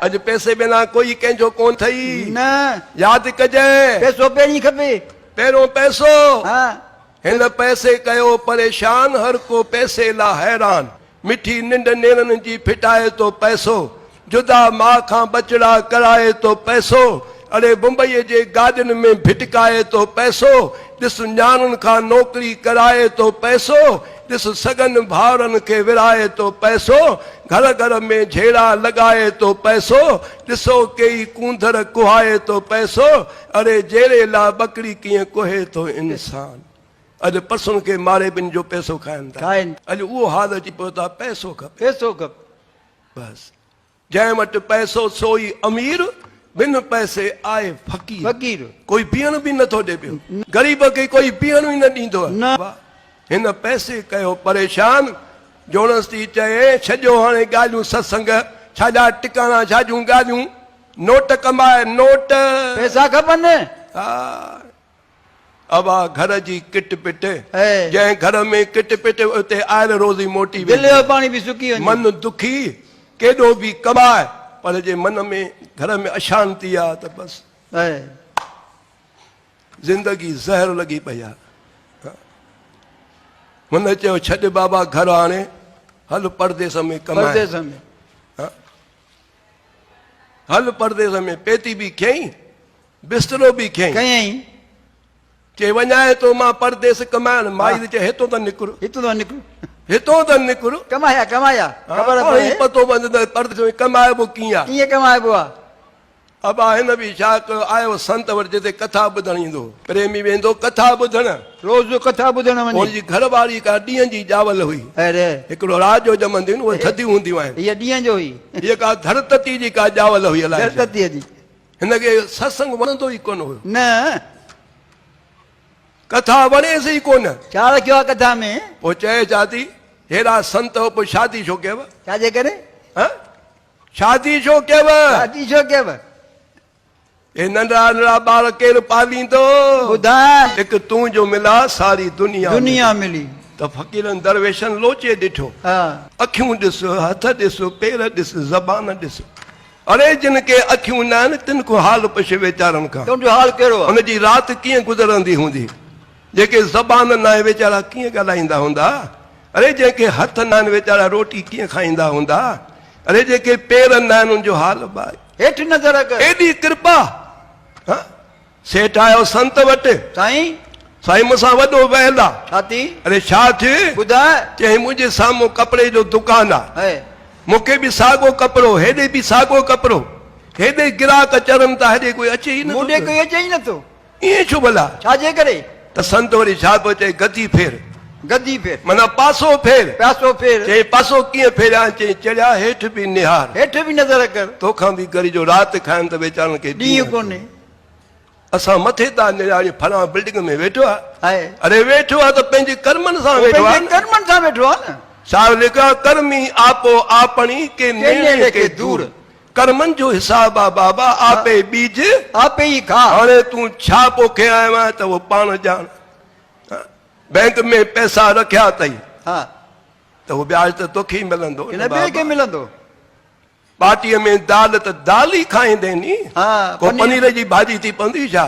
अज पैसे बिना कोई कंहिंजो कोन थई न याद कजे पैसो पहिरीं खपे पहिरों पैसो हाँ हिन पैसे कयो परेशान हर को पैसे ला हैरान मिठी निंड नेरन जी फिटाए तो पैसो जुदा मां खां बचड़ा कराए तो पैसो अरे मुंबई जे गार्डन में भिटकाए तो पैसो ॾिस न्याणुनि खां नौकरी कराए तो पैसो ॾिस सगन भाउरनि खे विराए तो पैसो घर घर में झेड़ा लॻाए तो पैसो ॾिसो कई कूंदर कुहाए तो पैसो अरे जहिड़े ला बकरी कीअं कोहे तो इंसान अॼु पसुनि खे मारे बिन जो पैसो खाइनि था अॼु उहो हाल अची पियो था पैसो खपे बस जंहिं वटि पैसो सोई अमीर बिन पैसे आए फकीर कोई पीअण बि नथो ॾे पियो ग़रीब खे कोई पीअण ई न ॾींदो हिन पैसे कयो परेशान जोणस थी चए छॾियो हाणे ॻाल्हियूं सत्संग छाजा टिकाणा छाजूं ॻाल्हियूं नोट कमाए नोट पैसा खपनि अबा घर जी किट पिट जंहिं घर में किट पिट उते आयल रोज़ी मोटी पाणी बि सुकी मन दुखी केॾो बि कमाए पर जे मन में घर में अशांति आहे त बस जिंदगी ज़हर लगी पई आहे हुन चयो छॾ बाबा घर हाणे हल परदेस में कमाए हल परदेस में पेती बि खयईं बिस्तरो बि खयईं चे वञाए तो मां परदेस कमाइण माई चए हितो त निकिर कमाया पतो परदेस में कमाइबो कीअं कमाइबो आहे अबा हिन बि छा कयो आयो संत वटि जिते कथा ॿुधण ईंदो प्रेमी वेंदो कथा ॿुधण रोज़ कथा ॿुधण हुनजी घरवारी का ॾींहं जी ॼावल हुई हिकिड़ो रात जो ॼमंदियूं उहे थधियूं हूंदियूं आहिनि हीअ ॾींहं जो हुई हीअ का धरतती जी का ॼावल हुई अलाए धरततीअ जी हिनखे सत्संग वणंदो ई कोन हुयो न कथा वणेसि ई कोन छा रखियो आहे कथा में पोइ चए जाती हेड़ा संत हो पोइ शादी छो कयव छाजे करे शादी छो कयव ए नंढा नंढा ॿार केरु पालींदो ॿुधाए हिकु तूं जो मिला सारी दुनिया मिली त फ़कीरनि दरवेशनि लोचे ॾिठो अखियूं ॾिस हथ ॾिस पेर ॾिस ज़बान ॾिस अरे जिन खे अखियूं न आहिनि तिन को हाल पुछ वीचारनि खां तुंहिंजो हाल कहिड़ो आहे हुनजी राति कीअं गुज़रंदी हूंदी जेके ज़बान न आहे वीचारा कीअं ॻाल्हाईंदा हूंदा अरे जंहिंखे हथ न आहिनि वीचारा रोटी कीअं खाईंदा हूंदा अरे जेके पेर न आहिनि उनजो हाल हेठि नज़र कर एॾी कृपा सेठ आयो संत वटि साईं मूंसां वॾो वहल आहे अरे छा थियो ॿुधाए चई मुंहिंजे साम्हूं कपिड़े जो दुकान आहे मूंखे बि साॻियो कपिड़ो हेॾे बि साॻियो कपिड़ो हेॾे गिराक चरनि था हेॾे कोई अचे ई नथो ईअं छो भला छाजे करे त संत वरी छा पियो चए गदी फेर माना पासो फेर चई पासो कीअं फेरिया चई चढ़िया हेठि बि निहार हेठि बि नज़र कर तोखां बि गरी जो राति खाइनि त वीचारनि खे ॾींहुं कोन्हे असां मथे था निहारी फलां बिल्डिंग में वेठो आहे अरे वेठो आहे त पंहिंजे कर्मनि सां वेठो आहे छा लिखा कर्मी आपो आपणी के नेणे के दूर कर्मनि जो हिसाब आहे बाबा आपे बीज आपे ई खा हाणे तूं छा पोखे आयो आहे त उहो पाण ॼाण बैंक में पैसा रखिया अथई त उहो ब्याज त तोखे ई मिलंदो पार्टीअ में दाल त दाल ई खाईंदे नी को पनीर जी भाॼी थी पवंदी छा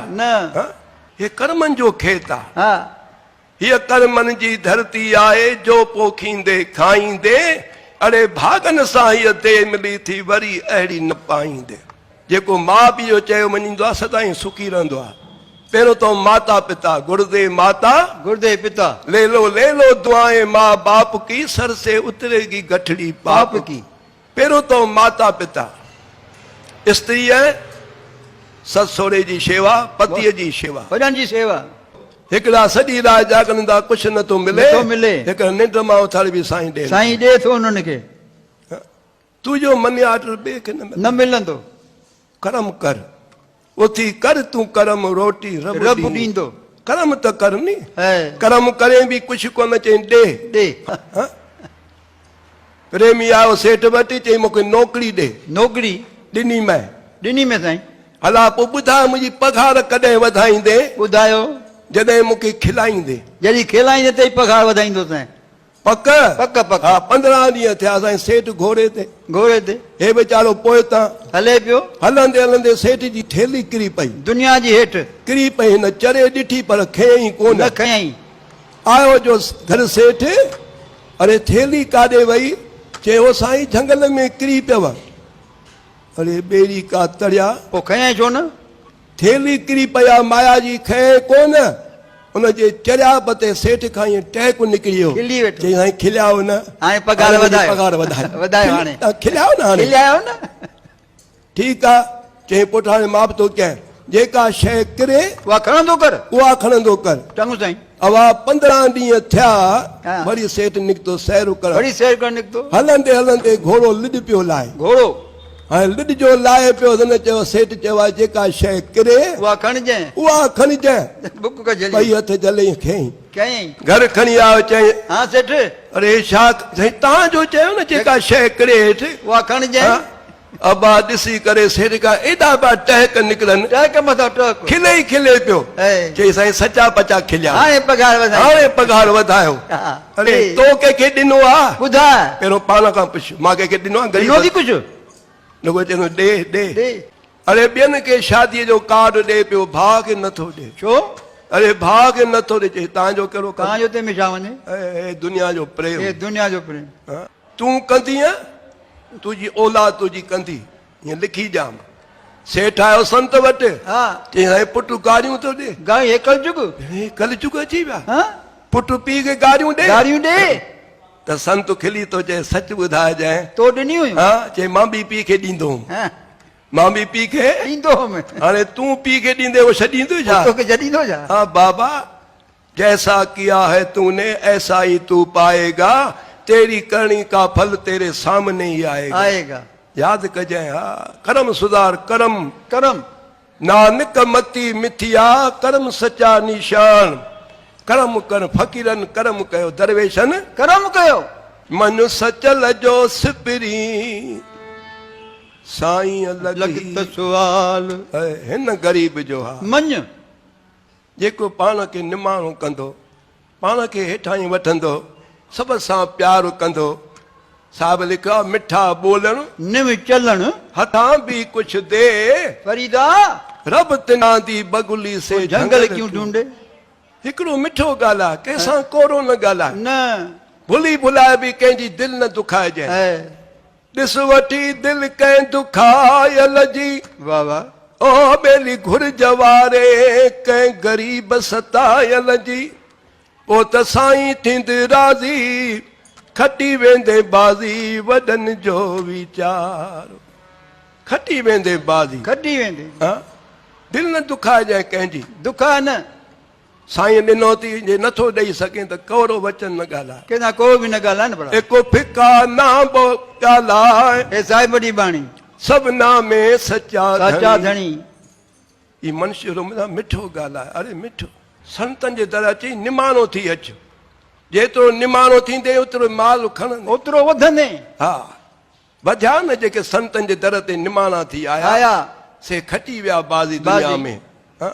हे कर्मनि जो खेत आहे हीअ कर्मनि जी धरती आहे जो पोखींदे खाईंदे अरे भागनि सां हीअ देह मिली थी वरी अहिड़ी न पाईंदे जेको माउ पीउ जो चयो मञींदो आहे सदाईं सुखी रहंदो आहे पहिरों तो माता पिता गुरुदेव माता गुरुदेव पिता ले लो दुआएं माँ बाप की सर से उतरेगी गठड़ी पाप की पहिरों तो माता पिता स्त्री है सस सहुरे जी शेवा पतीअ जी शेवा वॾनि जी शेवा हिकिड़ा सॼी रात जाॻंदा कुझु नथो मिले हिकिड़ा निंड मां उथारी बि साईं ॾे थो उन्हनि खे तुंहिंजो मनियाट ॿिए खे न मिलंदो कर्म कर उथी कर तूं कर्म रोटी रब ॾींदो कर्म त कर नी कर्म करे बि कुझु कोन चई ॾे प्रेमी आयो सेठ वटि चई मूंखे नौकिरी ॾे नौकिरी ॾिनी मैं साईं हला पोइ ॿुधाए मुंहिंजी पघार कॾहिं वधाईंदे ॿुधायो जॾहिं मूंखे खिलाईंदे जॾहिं खिलाईंदे त पघार वधाईंदो साईं पक पक पक हा 15 ॾींहं थिया साईं सेठ घोड़े ते घोड़े ते हे वीचारो पोइतां हले पियो हलंदे हलंदे सेठ जी थेली किरी पई दुनिया जी हेठि किरी पई हिन चरे ॾिठी पर खयईं कोन न खयईं आयो जो घर सेठ अरे थेली काॾे वई चयो साईं झंगल में किरी पियव अरे ॿेड़ी का तरिया पोइ खयईं छो न थेली किरी पया माया जी खए कोन उनजे चरिया ते सेठ खां ईअं टहक निकिरी वियो खिली वेठो चई साईं खिलियाओ न हाणे पगार वधायो पगार वधायो वधायो हाणे खिलियाओ न हाणे खिलियायो न ठीकु आहे चई पुटु हाणे मां बि थो कयां जेका शइ किरे उहा खणंदो कर उहा खणंदो कर चङो साईं अवा 15 ॾींहं थिया हा। वरी सेठ निकितो सैर करण वरी सैर करण निकितो हलंदे हलंदे घोड़ो लिड पियो लाहे घोड़ो हाणे लिड जो लाहे पियो हुन चयो सेठ चयो आहे जेका शइ किरे उहा खणजांइ उहा खणजांइ बुक कजली ॿई हथ जले खयईं कयईं घर खणी आयो चई हा सेठ अरे छा साईं तव्हांजो चयो न जेका शइ किरे हेठि उहा खणजांइ हा? अबा ॾिसी करे सेठ खां एॾा पिया टहक निकिरनि टहक मथां टहक खिले ई खिले पियो ऐ चई साईं सचा पचा खिलिया हाणे पगार वधायो हाणे पगार वधायो हा। अरे ए, तो कंहिंखे ॾिनो आहे ॿुधाए पहिरियों पाण खां पुछ मां कंहिंखे ॾिनो आहे ॾिनो थी ग़रीब कुझु लॻो चवंदो ॾे ॾे ॾे अरे ॿियनि खे शादीअ जो कार्ड ॾे पियो भाउ खे नथो ॾे छो अरे भाउ खे नथो ॾे चई तव्हांजो कहिड़ो कमु तव्हांजो ते में छा वञे ए, दुनिया जो प्रेम हे दुनिया जो प्रेम हा? तूं कंदीअ तुंहिंजी औलाद तुंहिंजी कंदी हीअं लिखी ॼाम सेठ आयो संत वटि हा चई साईं पुटु गारियूं थो ॾे गाई एकल जुग कल चुक अची विया हा पुटु पीउ खे गारियूं ॾे गारियूं ॾे त संत खिली थो चए सच ॿुधाइजांइ तो ॾिनी हुयूं हा चई मां बि पीउ खे ॾींदो हुउमि हा मां बि पीउ खे ॾींदो हुउमि हाणे तूं पीउ खे ॾींदे उहो छॾींदो छा तोखे जॾींदो छा हाँ बाबा जैसा किया है तूने ऐसा ही तू पाएगा तेरी करनी का फल तेरे सामने ही आएगा आएगा याद कजांइ हा करम सुधार करम करम नानक मती मिथिया करम सचा निशान करम कर फ़कीरन करम कयो दरवेशन करम कयो मन सचल जो सिपरी साईं लॻ लगी त सुवाल हिन ग़रीब जो हा मञ जेको पाण खे निमाणो कंदो पाण खे हेठां ई वठंदो सभ सां प्यार कंदो साहिब लिखियो आहे मिठा ॿोलण निम चलण हथां बि कुझु दे फरीदा रब तिना दी बगुली से जंगल क्यों ढूंढे हिकिड़ो मिठो ॻाल्हाए कंहिंसां कोरो न ॻाल्हाए न भुली भुलाए बि कंहिंजी दिलि न दुखाइजांइ है ॾिस वठी दिलि कंहिं दुखायल जी वाह वाह ओ बेली घुर जवारे कंहिं ग़रीब सतायल जी पोइ त साईं थींद राज़ी खटी वेंदे बाज़ी वॾनि जो वीचार खटी वेंदे बाज़ी खटी वेंदे हा दिलि न दुखाइजांइ कंहिंजी दुखा न साईं ॾिनो थी जे नथो ॾेई सघे त कवरो वचन न ॻाल्हाए कंहिंसां को बि न ॻाल्हाए न बड़ा एको फिका ना बो ॻाल्हाए हे साहिब वॾी बाणी सभना में सचा साचा धणी धणी ही मनुष्य मिठो ॻाल्हाए अरे मिठो संतनि जे दर अची निमाणो थी अच जेतिरो निमाणो थींदे ओतिरो माल खणंदे ओतिरो वधंदे हा वधिया न जेके संतनि जे दर ते निमाणा थी आया आया से खटी विया बाज़ी दुनिया बाज़ी। में हा